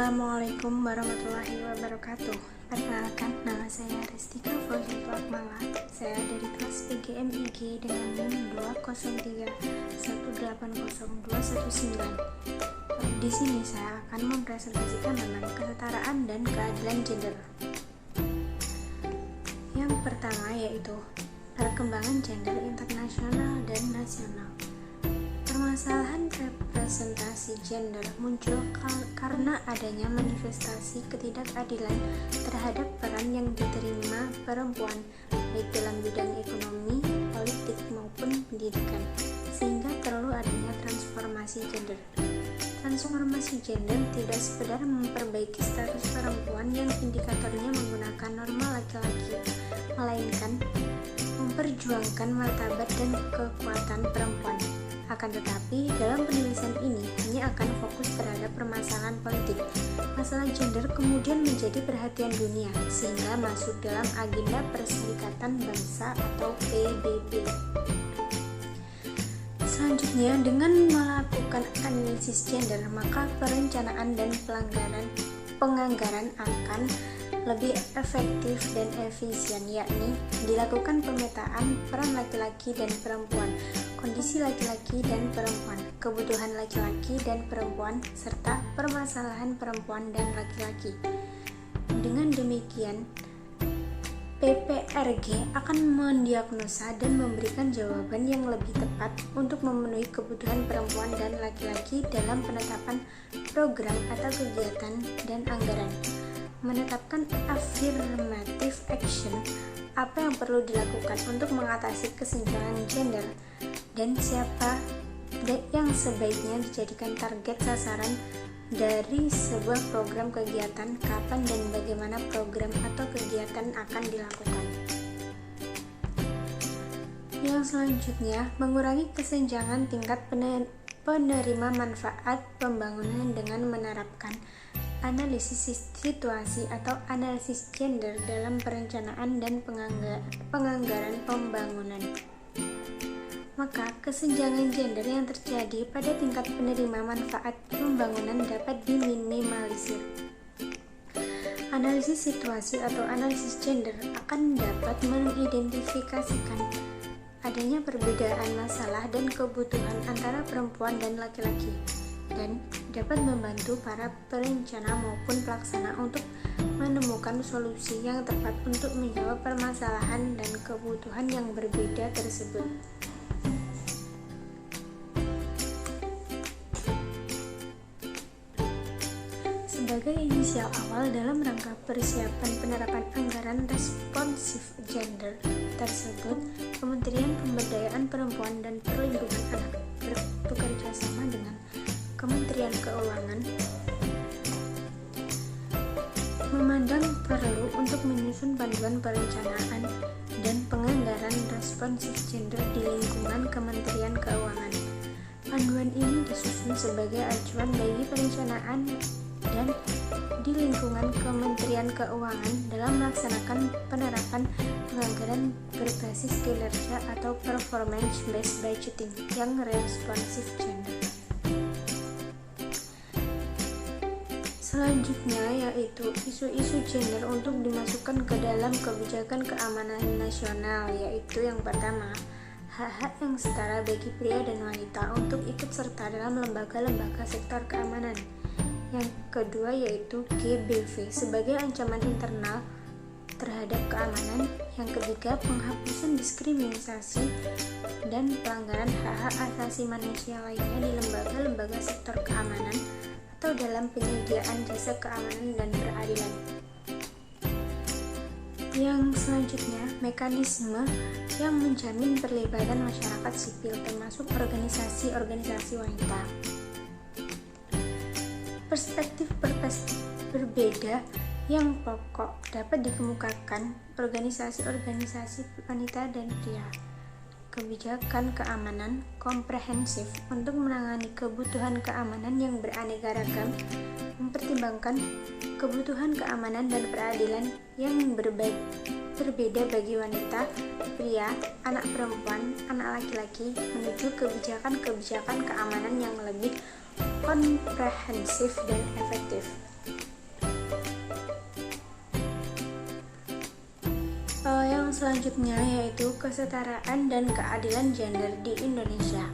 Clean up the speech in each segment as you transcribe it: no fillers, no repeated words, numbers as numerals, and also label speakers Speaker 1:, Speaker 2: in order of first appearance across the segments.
Speaker 1: Assalamualaikum warahmatullahi wabarakatuh. Perkenalkan, nama saya Restika Fauziatul Akmala. Saya dari kelas PGMIG dengan NIM 203180219. Di sini saya akan mempresentasikan tentang kesetaraan dan keadilan gender. Yang pertama yaitu perkembangan gender internasional dan nasional. Permasalahan representasi gender muncul karena adanya manifestasi ketidakadilan terhadap peran yang diterima perempuan baik dalam bidang ekonomi, politik maupun pendidikan, sehingga perlu adanya transformasi gender. Transformasi gender tidak sekedar memperbaiki status perempuan yang indikatornya menggunakan norma laki-laki, melainkan memperjuangkan martabat dan kekuatan perempuan. Akan tetapi, dalam penulisan ini hanya akan fokus terhadap permasalahan politik. Masalah gender kemudian menjadi perhatian dunia, sehingga masuk dalam agenda Perserikatan Bangsa atau PBB. Selanjutnya, dengan melakukan analisis gender, maka perencanaan dan penganggaran akan lebih efektif dan efisien, yakni dilakukan pemetaan peran laki-laki dan perempuan, kondisi laki-laki dan perempuan, kebutuhan laki-laki dan perempuan, serta permasalahan perempuan dan laki-laki. Dengan demikian, PPRG akan mendiagnosa dan memberikan jawaban yang lebih tepat untuk memenuhi kebutuhan perempuan dan laki-laki dalam penetapan program atau kegiatan dan anggaran. Menetapkan affirmative action, apa yang perlu dilakukan untuk mengatasi kesenjangan gender, dan siapa yang sebaiknya dijadikan target sasaran dari sebuah program kegiatan, kapan dan bagaimana program atau kegiatan akan dilakukan. Yang selanjutnya, mengurangi kesenjangan tingkat penerima manfaat pembangunan dengan menerapkan analisis situasi atau analisis gender dalam perencanaan dan penganggaran pembangunan. Maka, kesenjangan gender yang terjadi pada tingkat penerima manfaat pembangunan dapat diminimalisir. Analisis situasi atau analisis gender akan dapat mengidentifikasikan adanya perbedaan masalah dan kebutuhan antara perempuan dan laki-laki, dan dapat membantu para perencana maupun pelaksana untuk menemukan solusi yang tepat untuk menjawab permasalahan dan kebutuhan yang berbeda tersebut. Sebagai inisial awal dalam rangka persiapan penerapan anggaran responsif gender tersebut, Kementerian Pemberdayaan Perempuan dan Perlindungan Anak bekerja sama dengan Kementerian Keuangan memandang perlu untuk menyusun panduan perencanaan dan penganggaran responsif gender di lingkungan Kementerian Keuangan. Panduan ini disusun sebagai acuan bagi perencanaan dan di lingkungan Kementerian Keuangan dalam melaksanakan penerapan penganggaran berbasis kinerja atau performance-based budgeting yang responsif gender. Selanjutnya yaitu isu-isu gender untuk dimasukkan ke dalam kebijakan keamanan nasional, yaitu yang pertama, hak-hak yang setara bagi pria dan wanita untuk ikut serta dalam lembaga-lembaga sektor keamanan. Yang kedua yaitu GBV sebagai ancaman internal terhadap keamanan. Yang ketiga, penghapusan diskriminasi dan pelanggaran hak-hak asasi manusia lainnya di lembaga-lembaga sektor keamanan atau dalam penyediaan jasa keamanan dan peradilan. Yang selanjutnya, mekanisme yang menjamin perlibatan masyarakat sipil termasuk organisasi-organisasi wanita. Perspektif berbeda yang pokok dapat dikemukakan organisasi-organisasi wanita dan pria. Kebijakan keamanan komprehensif untuk menangani kebutuhan keamanan yang beraneka ragam, mempertimbangkan kebutuhan keamanan dan peradilan yang berbeda bagi wanita, pria, anak perempuan, anak laki-laki, menuju kebijakan-kebijakan keamanan yang lebih komprehensif dan efektif. Yang selanjutnya yaitu kesetaraan dan keadilan gender di Indonesia.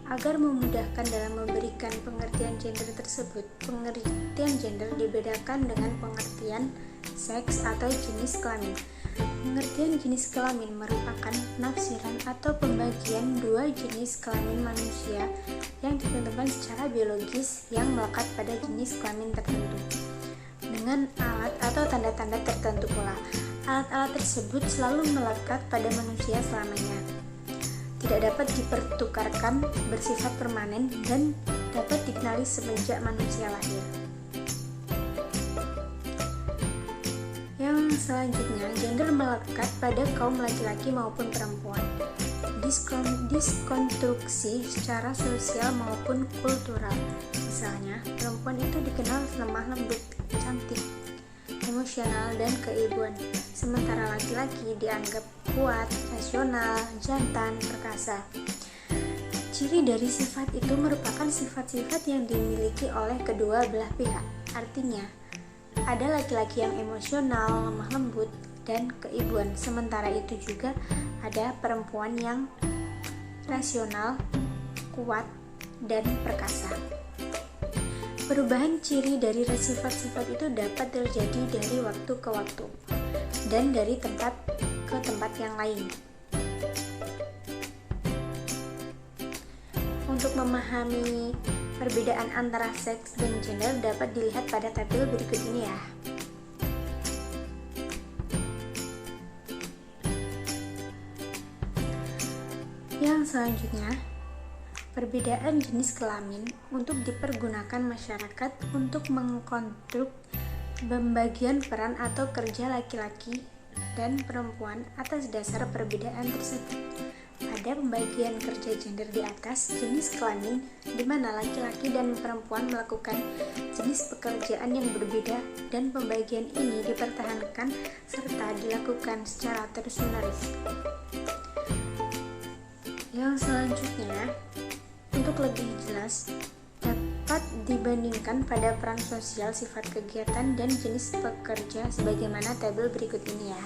Speaker 1: Agar memudahkan dalam memberikan pengertian gender tersebut, pengertian gender dibedakan dengan pengertian seks atau jenis kelamin. Pengertian jenis kelamin merupakan penafsiran atau pembagian dua jenis kelamin manusia yang ditentukan secara biologis yang melekat pada jenis kelamin tertentu dengan alat atau tanda-tanda tertentu pula. Alat-alat tersebut selalu melekat pada manusia selamanya, tidak dapat dipertukarkan, bersifat permanen, dan dapat dikenali semenjak manusia lahir. Yang selanjutnya, gender melekat pada kaum laki-laki maupun perempuan. Diskonstruksi secara sosial maupun kultural. Misalnya, perempuan itu dikenal lemah lembut, cantik, emosional, dan keibuan, sementara laki-laki dianggap kuat, rasional, jantan, perkasa. Ciri dari sifat itu merupakan sifat-sifat yang dimiliki oleh kedua belah pihak. Artinya, ada laki-laki yang emosional, lemah lembut, dan keibuan, sementara itu juga ada perempuan yang rasional, kuat, dan perkasa. Perubahan ciri dari sifat-sifat itu dapat terjadi dari waktu ke waktu dan dari tempat ke tempat yang lain. Untuk memahami perbedaan antara seks dan gender dapat dilihat pada tabel berikut ini ya. Yang selanjutnya, perbedaan jenis kelamin untuk dipergunakan masyarakat untuk mengkonstruk pembagian peran atau kerja laki-laki dan perempuan atas dasar perbedaan tersebut. Pada pembagian kerja gender di atas, jenis kelamin di mana laki-laki dan perempuan melakukan jenis pekerjaan yang berbeda dan pembagian ini dipertahankan serta dilakukan secara terus-menerus. Yang selanjutnya, untuk lebih jelas, dapat dibandingkan pada peran sosial, sifat kegiatan, dan jenis pekerja sebagaimana tabel berikut ini ya.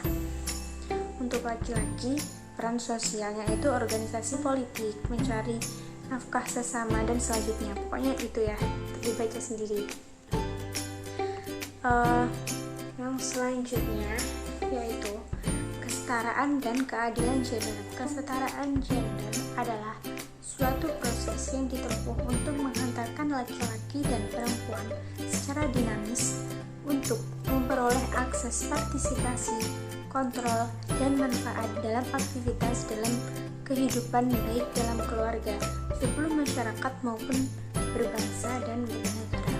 Speaker 1: Untuk laki-laki, peran sosialnya itu organisasi politik, mencari nafkah sesama, dan selanjutnya. Pokoknya itu ya, dibaca sendiri. Yang selanjutnya yaitu kesetaraan dan keadilan gender. Kesetaraan gender adalah suatu proses yang ditempuh untuk menghantarkan laki-laki dan perempuan secara dinamis untuk memperoleh akses partisipasi, kontrol, dan manfaat dalam aktivitas dalam kehidupan baik dalam keluarga, sebelum masyarakat maupun berbangsa dan bernegara.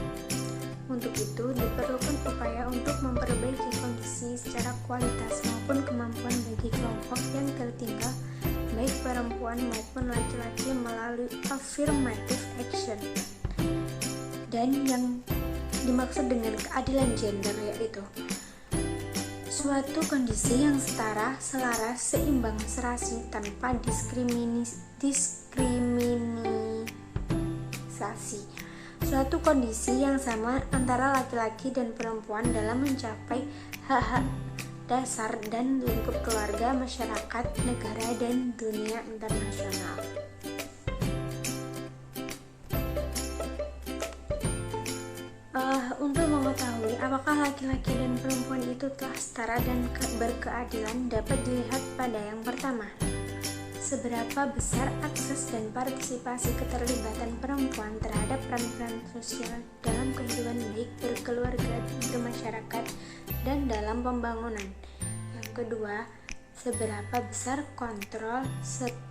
Speaker 1: Untuk itu, diperlukan upaya untuk memperbaiki kondisi secara kualitas maupun kemampuan bagi kelompok yang tertinggal, baik perempuan maupun laki-laki melalui affirmative action. Dan yang dimaksud dengan keadilan gender yaitu suatu kondisi yang setara, selaras, seimbang, serasi, tanpa diskriminasi. Suatu kondisi yang sama antara laki-laki dan perempuan dalam mencapai hak-hak dasar dan lingkup keluarga, masyarakat, negara, dan dunia internasional. Untuk mengetahui apakah laki-laki dan perempuan itu telah setara dan berkeadilan dapat dilihat pada yang pertama. Seberapa besar akses dan partisipasi keterlibatan perempuan terhadap peran-peran sosial dalam kehidupan baik berkeluarga, bermasyarakat, dan dalam pembangunan. Yang kedua, seberapa besar kontrol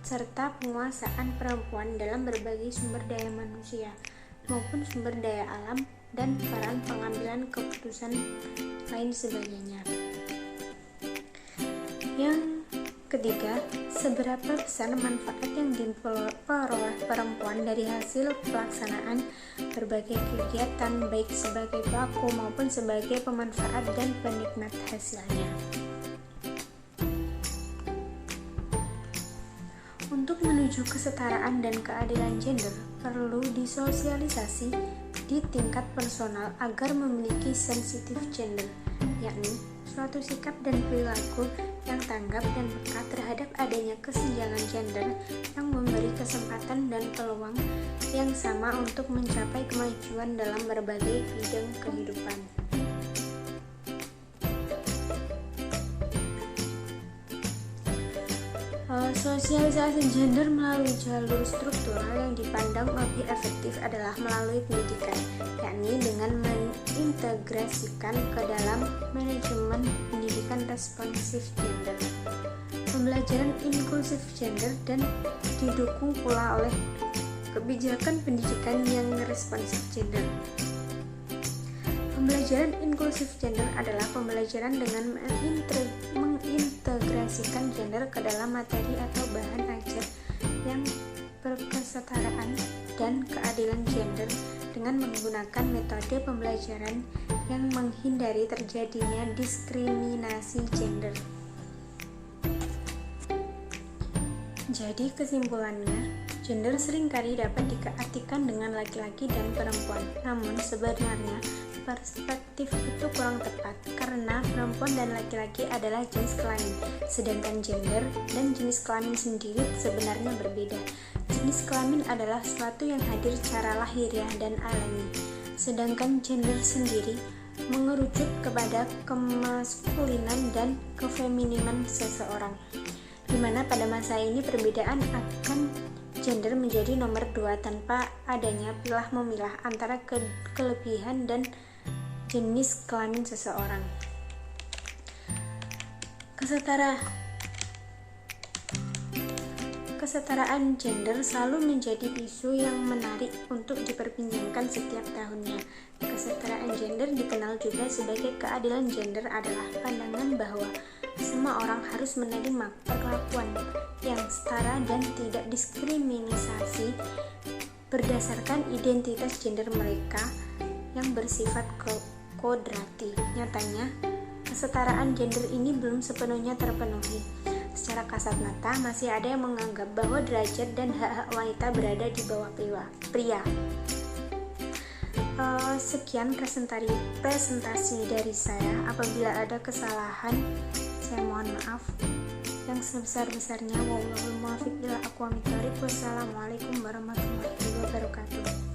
Speaker 1: serta penguasaan perempuan dalam berbagai sumber daya manusia maupun sumber daya alam dan peran pengambilan keputusan lain sebagainya. Yang ketiga, seberapa besar manfaat yang diperoleh perempuan dari hasil pelaksanaan berbagai kegiatan baik sebagai pelaku maupun sebagai pemanfaat dan penikmat hasilnya. Untuk menuju kesetaraan dan keadilan gender, perlu disosialisasi di tingkat personal agar memiliki sensitif gender, yakni suatu sikap dan perilaku yang tanggap dan peka terhadap adanya kesenjangan gender yang memberi kesempatan dan peluang yang sama untuk mencapai kemajuan dalam berbagai bidang kehidupan. Sosialisasi gender melalui jalur struktural yang dipandang lebih efektif adalah melalui pendidikan, yakni dengan mengintegrasikan ke dalam manajemen pendidikan responsif gender, pembelajaran inklusif gender, dan didukung pula oleh kebijakan pendidikan yang responsif gender. Pembelajaran inklusif gender adalah pembelajaran dengan mengintegrasikan gender ke dalam materi atau bahan ajar yang berkesetaraan dan keadilan gender dengan menggunakan metode pembelajaran yang menghindari terjadinya diskriminasi gender. Jadi kesimpulannya, gender seringkali dapat diartikan dengan laki-laki dan perempuan, namun sebenarnya perspektif itu kurang tepat karena perempuan dan laki-laki adalah jenis kelamin, sedangkan gender dan jenis kelamin sendiri sebenarnya berbeda. Jenis kelamin adalah sesuatu yang hadir secara lahiriah dan alami, sedangkan gender sendiri mengerucut kepada kemaskulinan dan kefemininan seseorang, di mana pada masa ini perbedaan akan gender menjadi nomor 2 tanpa adanya pilah-memilah antara kelebihan dan jenis kelamin seseorang. Kesetaraan gender selalu menjadi isu yang menarik untuk diperbincangkan setiap tahunnya. Kesetaraan gender dikenal juga sebagai keadilan gender adalah pandangan bahwa semua orang harus menerima perlakuan yang setara dan tidak diskriminasi berdasarkan identitas gender mereka yang bersifat kodrati. Nyatanya, kesetaraan gender ini belum sepenuhnya terpenuhi. Secara kasat mata, masih ada yang menganggap bahwa derajat dan hak-hak wanita berada di bawah pria. Sekian presentasi dari saya. Apabila ada kesalahan, saya mohon maaf yang sebesar-besarnya. Wallahul muwaffiq ila aqwamit thoriq. Wassalamualaikum warahmatullahi wabarakatuh.